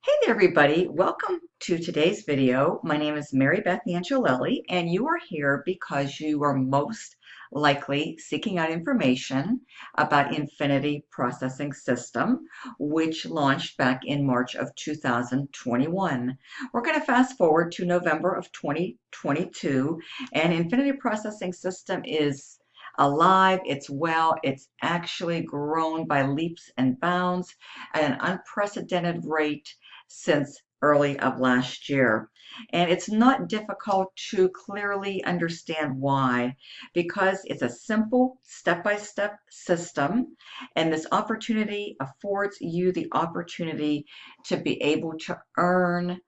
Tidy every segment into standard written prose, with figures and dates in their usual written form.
Hey there, everybody. Welcome to today's video. My name is Mary Beth Angelelli, and you are here because you are most likely seeking out information about Infinity Processing System, which launched back in March of 2021. We're going to fast forward to November of 2022, and Infinity Processing System is alive, it's well, it's actually grown by leaps and bounds at an unprecedented rate since early of last year. And it's not difficult to clearly understand why, because it's a simple step-by-step system, and this opportunity affords you the opportunity to be able to earn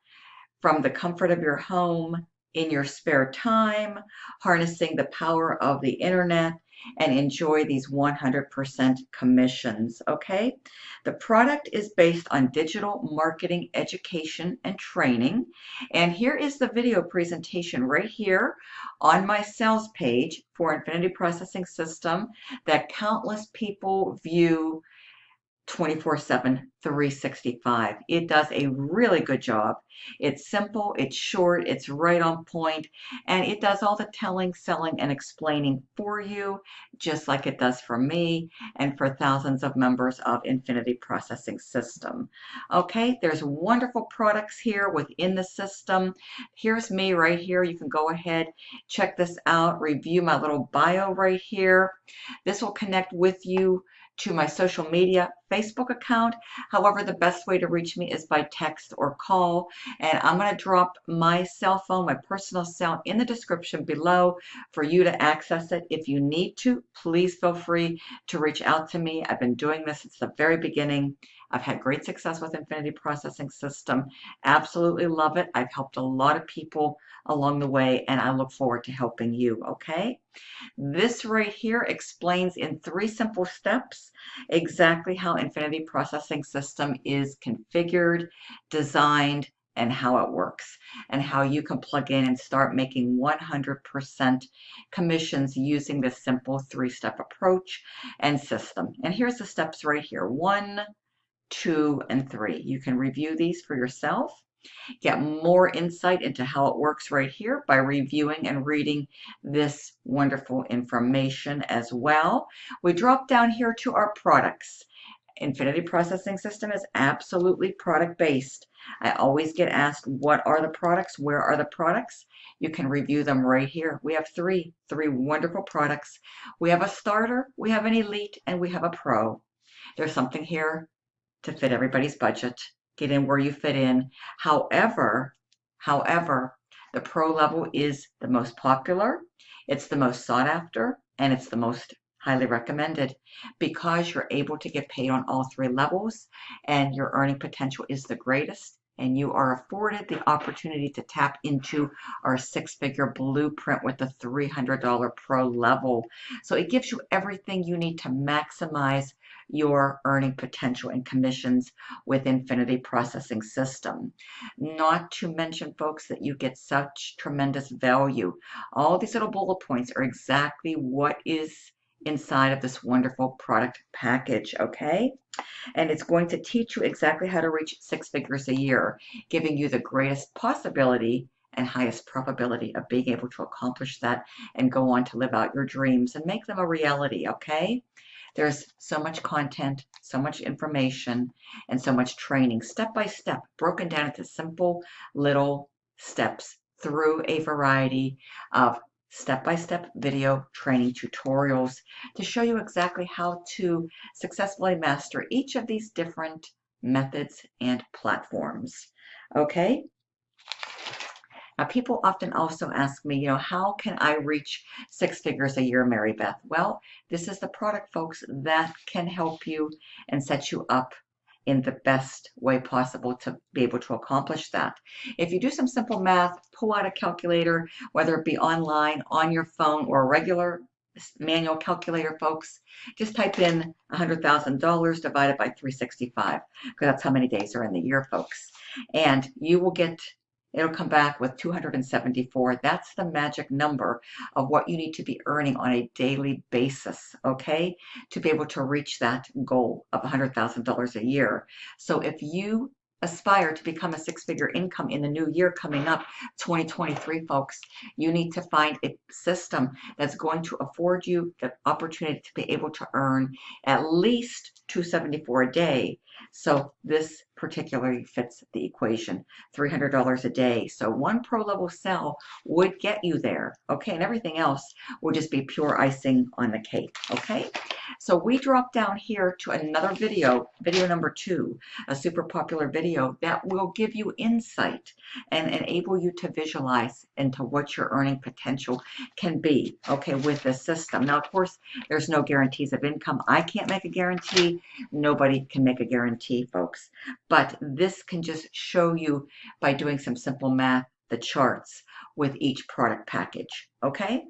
from the comfort of your home in your spare time, harnessing the power of the internet, and enjoy these 100% commissions. Okay, the product is based on digital marketing education and training, and here is the video presentation right here on my sales page for Infinity Processing System that countless people view 24/7, 365. It does a really good job. It's simple, it's short, it's right on point, and it does all the telling, selling, and explaining for you, just like it does for me and for thousands of members of Infinity Processing System. Okay, there's wonderful products here within the system. Here's me right here. You can go ahead, check this out, review my little bio right here. This will connect with you to my social media Facebook account. However, the best way to reach me is by text or call. And I'm going to drop my cell phone, my personal cell, in the description below for you to access it. If you need to, please feel free to reach out to me. I've been doing this since the very beginning. I've had great success with Infinity Processing System. Absolutely love it. I've helped a lot of people along the way, and I look forward to helping you. Okay? This right here explains in 3 simple steps exactly how Infinity Processing System is configured, designed, and how it works, and how you can plug in and start making 100% commissions using this simple 3-step approach and system. And here's the steps right here: 1, 2, and 3. You can review these for yourself. Get more insight into how it works right here by reviewing and reading this wonderful information as well. We drop down here to our products. Infinity Processing System is absolutely product based. I always get asked, what are the products? Where are the products? You can review them right here. We have three wonderful products. We have a starter, we have an elite, and we have a pro. There's something here to fit everybody's budget. Get in where you fit in. However, the pro level is the most popular, it's the most sought after, and it's the most highly recommended because you're able to get paid on all 3 levels and your earning potential is the greatest, and you are afforded the opportunity to tap into our 6-figure blueprint with the $300 pro level. So it gives you everything you need to maximize your earning potential and commissions with Infinity Processing System. Not to mention, folks, that you get such tremendous value. All these little bullet points are exactly what is inside of this wonderful product package, okay? And it's going to teach you exactly how to reach 6 figures a year, giving you the greatest possibility and highest probability of being able to accomplish that and go on to live out your dreams and make them a reality, okay? There's so much content, so much information, and so much training, step by step, broken down into simple little steps through a variety of step-by-step video training tutorials to show you exactly how to successfully master each of these different methods and platforms. Okay? Now, people often also ask me, how can I reach 6 figures a year, Mary Beth? Well, this is the product, folks, that can help you and set you up in the best way possible to be able to accomplish that. If you do some simple math, pull out a calculator, whether it be online, on your phone, or a regular manual calculator, folks, just type in $100,000 divided by 365, because that's how many days are in the year, folks. And you will get, it'll come back with 274. That's the magic number of what you need to be earning on a daily basis, okay, to be able to reach that goal of $100,000 a year. So if you aspire to become a six-figure income in the new year coming up, 2023, folks, you need to find a system that's going to afford you the opportunity to be able to earn at least $274 a day. So this particularly fits the equation, $300 a day. So one pro level sell would get you there, okay? And everything else will just be pure icing on the cake, okay? So we drop down here to another video, video number 2, a super popular video that will give you insight and enable you to visualize into what your earning potential can be, okay, with this system. Now, of course, there's no guarantees of income. I can't make a guarantee. Nobody can make a guarantee, folks. But this can just show you by doing some simple math, the charts with each product package, okay?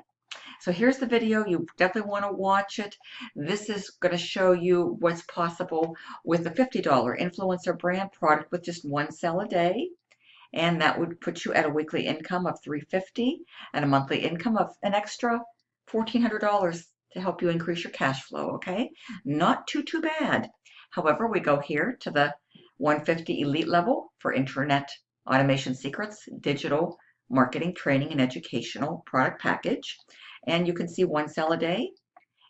So here's the video. You definitely want to watch it. This is going to show you what's possible with a $50 influencer brand product with just one sale a day. And that would put you at a weekly income of $350 and a monthly income of an extra $1,400 to help you increase your cash flow, okay? Not too bad. However, we go here to the 150 elite level for internet automation secrets, digital marketing, training, and educational product package. And you can see one sale a day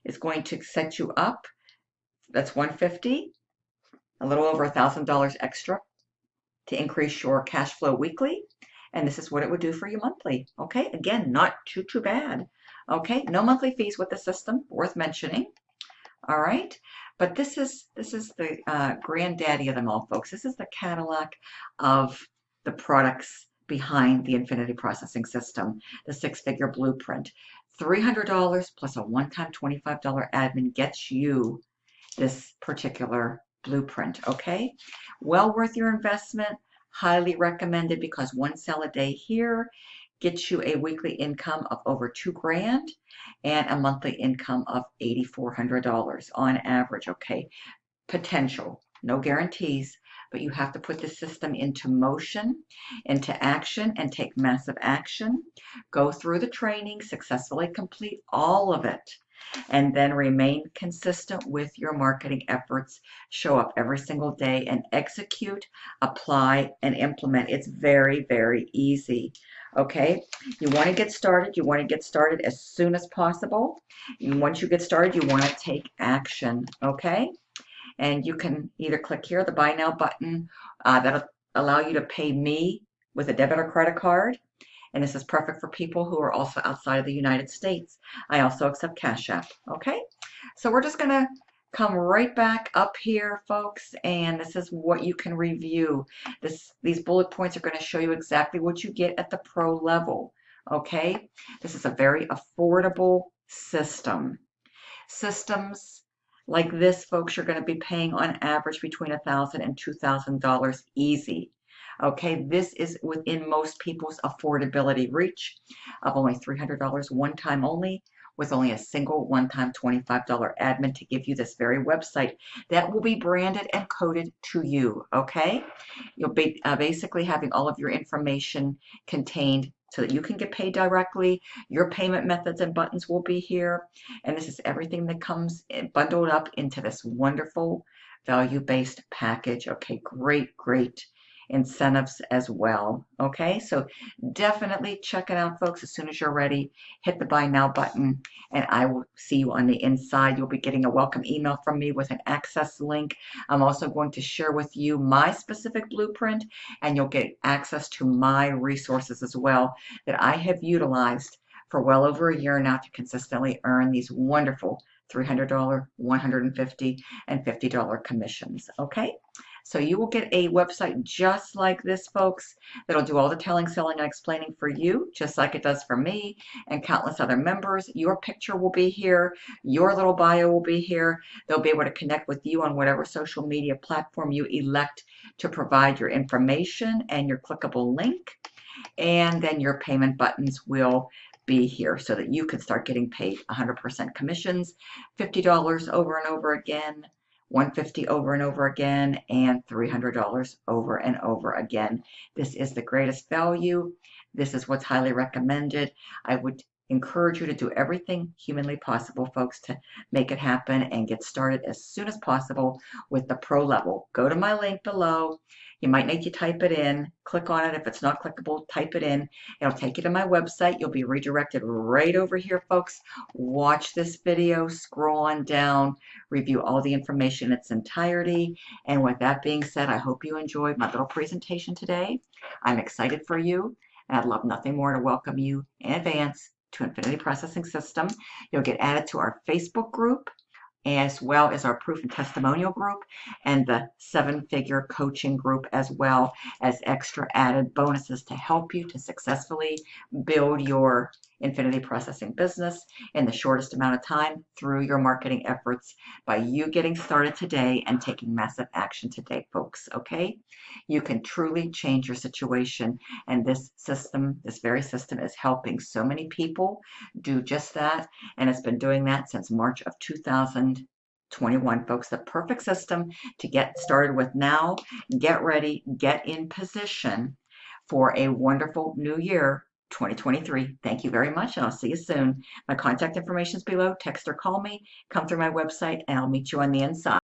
is going to set you up. That's 150, a little over $1,000 extra to increase your cash flow weekly. And this is what it would do for you monthly. Okay, again, not too bad. Okay, no monthly fees with the system, worth mentioning. All right, but this is the granddaddy of them all, folks. This is the Cadillac of the products behind the Infinity Processing System, the six-figure blueprint. $300 plus a one-time $25 admin gets you this particular blueprint, okay? Well worth your investment, highly recommended, because one sale a day here gets you a weekly income of over $2,000 and a monthly income of $8,400 on average, okay? Potential, no guarantees, but you have to put the system into motion, into action, and take massive action. Go through the training, successfully complete all of it, and then remain consistent with your marketing efforts. Show up every single day and execute, apply, and implement. It's very easy. Okay, you want to get started. You want to get started as soon as possible. And once you get started, you want to take action. Okay, and you can either click here, the Buy Now button, that'll allow you to pay me with a debit or credit card. And this is perfect for people who are also outside of the United States. I also accept Cash App, okay? So we're just gonna come right back up here, folks, and this is what you can review. These bullet points are gonna show you exactly what you get at the pro level, okay? This is a very affordable system. Systems like this, folks, you're gonna be paying on average between $1,000 and $2,000 easy. Okay, this is within most people's affordability reach of only $300 one time only, with only a single one-time $25 admin to give you this very website that will be branded and coded to you, okay? You'll be basically having all of your information contained so that you can get paid directly. Your payment methods and buttons will be here. And this is everything that comes bundled up into this wonderful value-based package. Okay, great incentives as well. Okay, so definitely check it out, folks. As soon as you're ready, hit the Buy Now button, and I will see you on the inside. You'll be getting a welcome email from me with an access link. I'm also going to share with you my specific blueprint, and you'll get access to my resources as well that I have utilized for well over a year now to consistently earn these wonderful $300, $150, and $50 commissions. Okay, so you will get a website just like this, folks, that'll do all the telling, selling, and explaining for you, just like it does for me and countless other members. Your picture will be here. Your little bio will be here. They'll be able to connect with you on whatever social media platform you elect to provide your information and your clickable link. And then your payment buttons will be here so that you can start getting paid 100% commissions, $50 over and over again, $150 over and over again, and $300 over and over again. This is the greatest value. This is what's highly recommended. I would encourage you to do everything humanly possible, folks, to make it happen and get started as soon as possible with the pro level. Go to my link below. You might need to type it in, click on it. If it's not clickable, type it in. It'll take you to my website. You'll be redirected right over here, folks. Watch this video, scroll on down, review all the information in its entirety. And with that being said, I hope you enjoyed my little presentation today. I'm excited for you, and I'd love nothing more to welcome you in advance to Infinity Processing System. You'll get added to our Facebook group, as well as our proof and testimonial group and the 7-figure coaching group, as well as extra added bonuses to help you to successfully build your Infinity Processing business in the shortest amount of time through your marketing efforts by you getting started today and taking massive action today, folks. Okay? You can truly change your situation, and this system, this very system, is helping so many people do just that, and it's been doing that since March of 2021, folks. The perfect system to get started with now. Get ready, get in position for a wonderful new year, 2023. Thank you very much, and I'll see you soon. My contact information is below. Text or call me. Come through my website, and I'll meet you on the inside.